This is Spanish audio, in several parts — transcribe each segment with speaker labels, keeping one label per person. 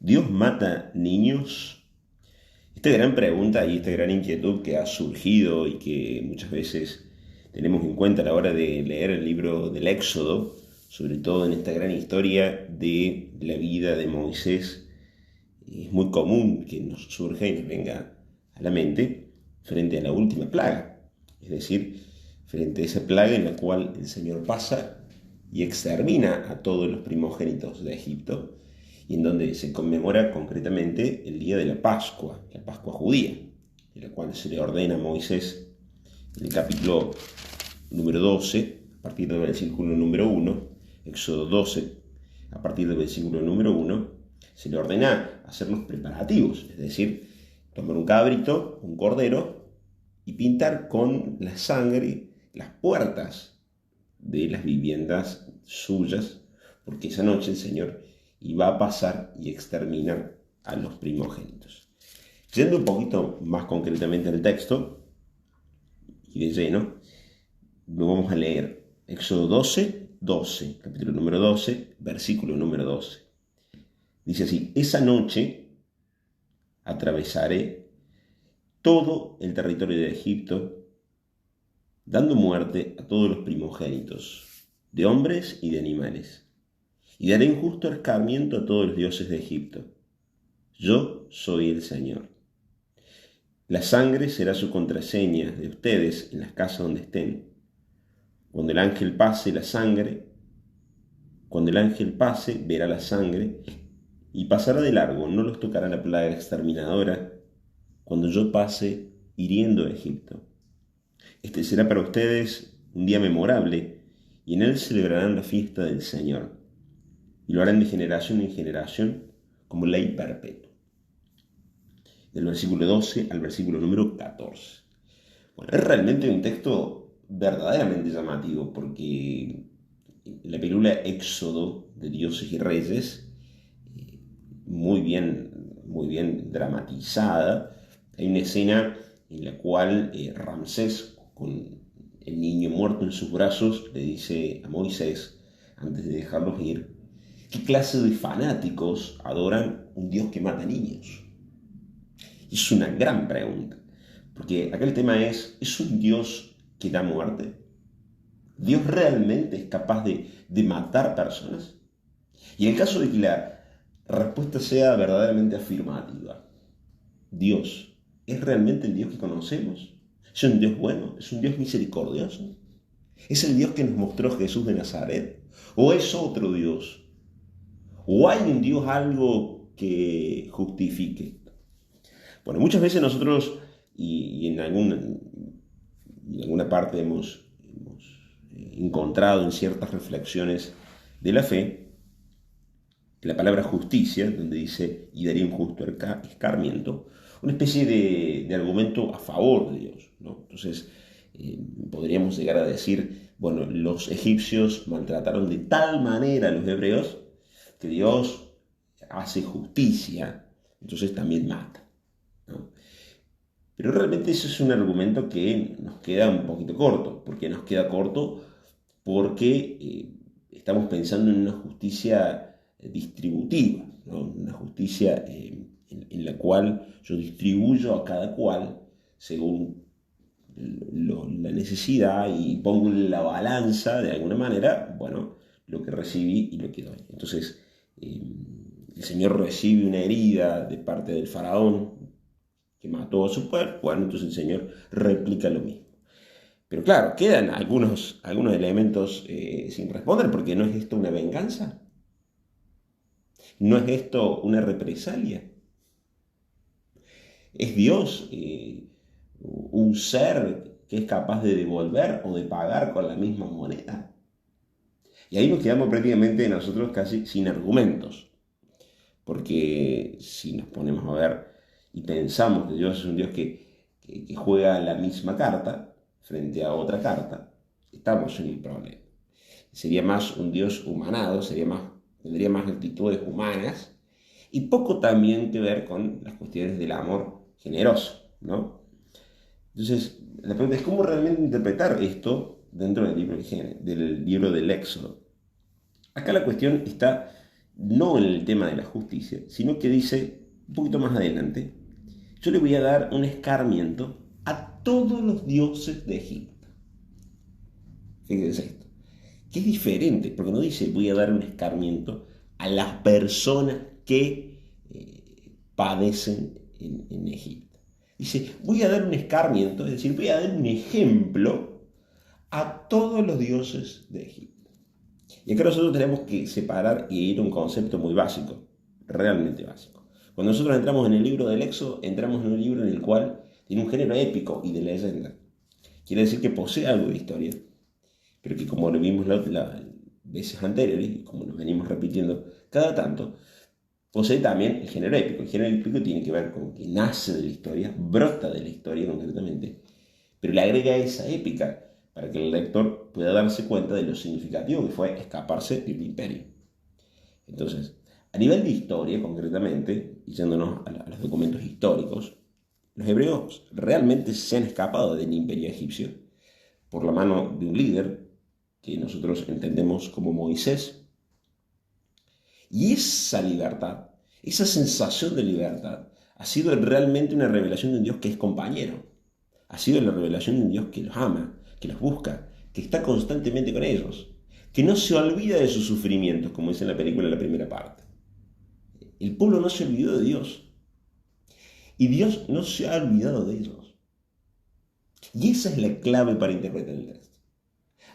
Speaker 1: ¿Dios mata niños? Esta gran pregunta y esta gran inquietud que ha surgido y que muchas veces tenemos en cuenta a la hora de leer el libro del Éxodo, sobre todo en esta gran historia de la vida de Moisés, es muy común que nos surja y nos venga a la mente frente a la última plaga, es decir, frente a esa plaga en la cual el Señor pasa y extermina a todos los primogénitos de Egipto, y en donde se conmemora concretamente el día de la Pascua judía, en la cual se le ordena a Moisés en el capítulo número 12, a partir del versículo número 1, Éxodo 12, a partir del versículo número 1, se le ordena hacer los preparativos, es decir, tomar un cabrito, un cordero, y pintar con la sangre las puertas de las viviendas suyas, porque esa noche el Señor iba a pasar y exterminar a los primogénitos. Yendo un poquito más concretamente al texto, y de lleno, lo vamos a leer. Éxodo 12, capítulo número 12, versículo número 12. Dice así: esa noche atravesaré todo el territorio de Egipto, dando muerte a todos los primogénitos, de hombres y de animales, y daré injusto escarmiento a todos los dioses de Egipto. Yo soy el Señor. La sangre será su contraseña de ustedes en las casas donde estén. Cuando el ángel pase, verá la sangre y pasará de largo, no los tocará la plaga exterminadora cuando yo pase hiriendo a Egipto. Este será para ustedes un día memorable, y en él celebrarán la fiesta del Señor, y lo harán de generación en generación como ley perpetua. Del versículo 12 al versículo número 14. Bueno, es realmente un texto verdaderamente llamativo, porque la película Éxodo de Dioses y Reyes, muy bien dramatizada, hay una escena en la cual Ramsés, con el niño muerto en sus brazos, le dice a Moisés, antes de dejarlos ir, ¿qué clase de fanáticos adoran un Dios que mata niños? Es una gran pregunta, porque acá el tema ¿es un Dios que da muerte? ¿Dios realmente es capaz de matar personas? Y en el caso de que la respuesta sea verdaderamente afirmativa, ¿Dios es realmente el Dios que conocemos? ¿Es un Dios bueno? ¿Es un Dios misericordioso? ¿Es el Dios que nos mostró Jesús de Nazaret? ¿O es otro Dios? ¿O hay un Dios algo que justifique? Bueno, muchas veces nosotros, y en alguna parte hemos encontrado en ciertas reflexiones de la fe, la palabra justicia, donde dice, y daría un justo escarmiento, una especie de argumento a favor de Dios, ¿no? Entonces, podríamos llegar a decir, bueno, los egipcios maltrataron de tal manera a los hebreos que Dios hace justicia, entonces también mata, ¿no? Pero realmente eso es un argumento que nos queda un poquito corto. ¿Por qué nos queda corto? Porque estamos pensando en una justicia distributiva, ¿no? Una justicia en la cual yo distribuyo a cada cual según la necesidad y pongo en la balanza de alguna manera, bueno, lo que recibí y lo que doy. Entonces, el Señor recibe una herida de parte del faraón que mató a su pueblo, bueno, entonces el Señor replica lo mismo. Pero claro, quedan algunos elementos sin responder, porque ¿no es esto una venganza? ¿No es esto una represalia? ¿Es Dios un ser que es capaz de devolver o de pagar con la misma moneda? Y ahí nos quedamos prácticamente nosotros casi sin argumentos, porque si nos ponemos a ver y pensamos que Dios es un Dios que juega la misma carta frente a otra carta, estamos en un problema. Sería más un Dios humanado, tendría más actitudes humanas y poco también que ver con las cuestiones del amor generoso, ¿no? Entonces, la pregunta es cómo realmente interpretar esto dentro del libro del Éxodo. Acá la cuestión está no en el tema de la justicia, sino que dice un poquito más adelante, yo le voy a dar un escarmiento a todos los dioses de Egipto. Fíjense esto, que es diferente, porque no dice voy a dar un escarmiento a las personas que padecen en Egipto. Dice, voy a dar un escarmiento, es decir, voy a dar un ejemplo a todos los dioses de Egipto. Y acá nosotros tenemos que separar y ir a un concepto muy básico, realmente básico. Cuando nosotros entramos en el libro del Éxodo, entramos en un libro en el cual tiene un género épico y de leyenda. Quiere decir que posee algo de historia, pero que como lo vimos las veces anteriores, y como lo venimos repitiendo cada tanto, posee también el género épico. El género épico tiene que ver con que nace de la historia, brota de la historia concretamente, pero le agrega esa épica para que el lector pueda darse cuenta de lo significativo que fue escaparse del imperio. Entonces, a nivel de historia concretamente, y yéndonos a los documentos históricos, los hebreos realmente se han escapado del imperio egipcio por la mano de un líder que nosotros entendemos como Moisés. Y esa libertad, esa sensación de libertad, ha sido realmente una revelación de un Dios que es compañero. Ha sido la revelación de un Dios que los ama, que los busca, que está constantemente con ellos, que no se olvida de sus sufrimientos, como dice en la película en la primera parte. El pueblo no se olvidó de Dios. Y Dios no se ha olvidado de ellos. Y esa es la clave para interpretar el texto.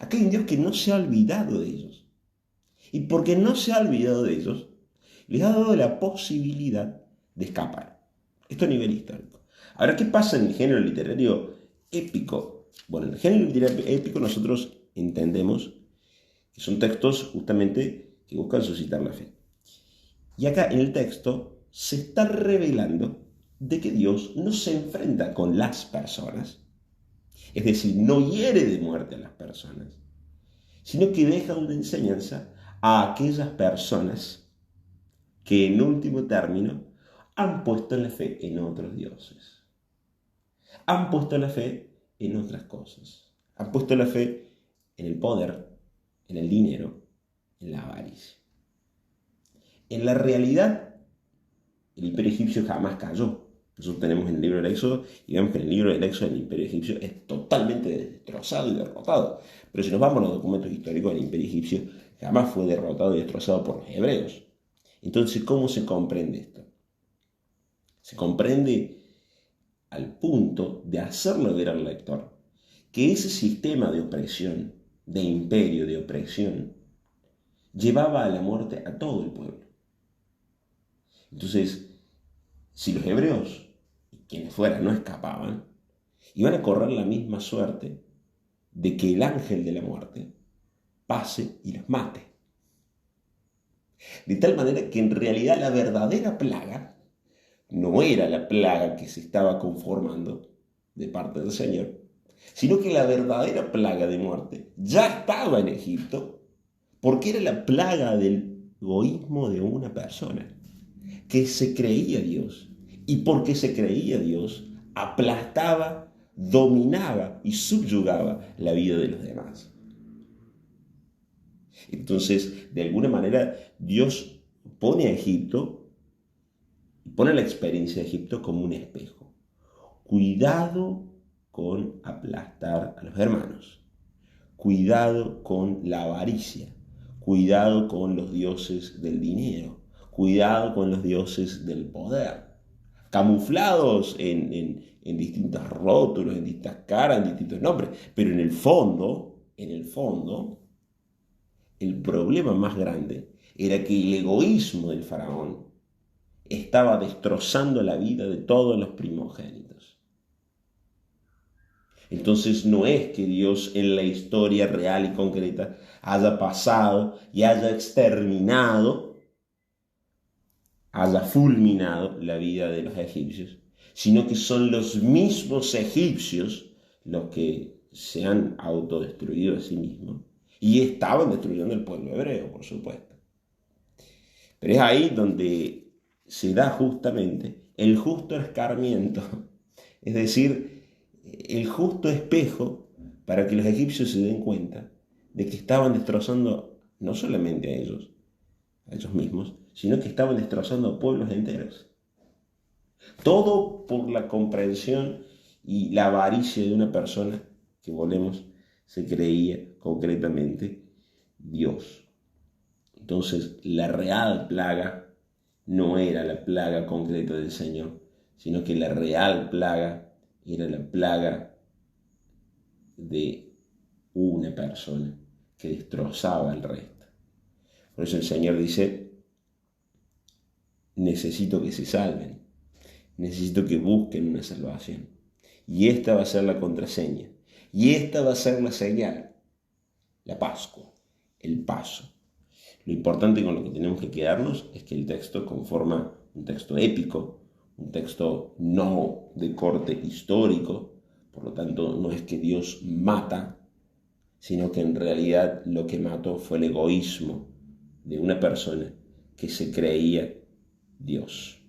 Speaker 1: Acá hay un Dios que no se ha olvidado de ellos. Y porque no se ha olvidado de ellos, les ha dado la posibilidad de escapar. Esto a nivel histórico. Ahora, ¿qué pasa en el género literario épico? Bueno, en el género literario épico nosotros entendemos que son textos justamente que buscan suscitar la fe. Y acá en el texto se está revelando de que Dios no se enfrenta con las personas, es decir, no hiere de muerte a las personas, sino que deja una enseñanza a aquellas personas que en último término han puesto la fe en otros dioses, han puesto la fe en otras cosas, han puesto la fe en el poder, en el dinero, en la avaricia. En la realidad, el imperio egipcio jamás cayó. Nosotros tenemos en el libro del Éxodo y vemos que en el libro del Éxodo el imperio egipcio es totalmente destrozado y derrotado. Pero si nos vamos a los documentos históricos, el imperio egipcio jamás fue derrotado y destrozado por los hebreos. Entonces, ¿cómo se comprende esto? Se comprende al punto de hacerlo ver al lector que ese sistema de opresión, de imperio, de opresión, llevaba a la muerte a todo el pueblo. Entonces, si los hebreos, quienes fueran, no escapaban, iban a correr la misma suerte de que el ángel de la muerte pase y los mate. De tal manera que en realidad la verdadera plaga no era la plaga que se estaba conformando de parte del Señor, sino que la verdadera plaga de muerte ya estaba en Egipto, porque era la plaga del egoísmo de una persona que se creía Dios, y porque se creía Dios, aplastaba, dominaba y subyugaba la vida de los demás. Entonces, de alguna manera, Dios pone a Egipto, pone la experiencia de Egipto como un espejo. Cuidado con aplastar a los hermanos. Cuidado con la avaricia. Cuidado con los dioses del dinero. Cuidado con los dioses del poder, camuflados en distintos rótulos, en distintas caras, en distintos nombres, pero en el fondo, el problema más grande era que el egoísmo del faraón estaba destrozando la vida de todos los primogénitos. Entonces no es que Dios en la historia real y concreta haya pasado y haya exterminado, haya fulminado la vida de los egipcios, sino que son los mismos egipcios los que se han autodestruido a sí mismos y estaban destruyendo el pueblo hebreo, por supuesto. Pero es ahí donde se da justamente el justo escarmiento, es decir, el justo espejo para que los egipcios se den cuenta de que estaban destrozando no solamente a ellos, a ellos mismos, sino que estaban destrozando pueblos enteros. Todo por la comprensión y la avaricia de una persona que, volvemos, se creía concretamente Dios. Entonces, la real plaga no era la plaga concreta del Señor, sino que la real plaga era la plaga de una persona que destrozaba al resto. Por eso el Señor dice, necesito que se salven, necesito que busquen una salvación. Y esta va a ser la contraseña, y esta va a ser la señal, la Pascua, el paso. Lo importante con lo que tenemos que quedarnos es que el texto conforma un texto épico, un texto no de corte histórico, por lo tanto no es que Dios mata, sino que en realidad lo que mató fue el egoísmo de una persona que se creía Dios.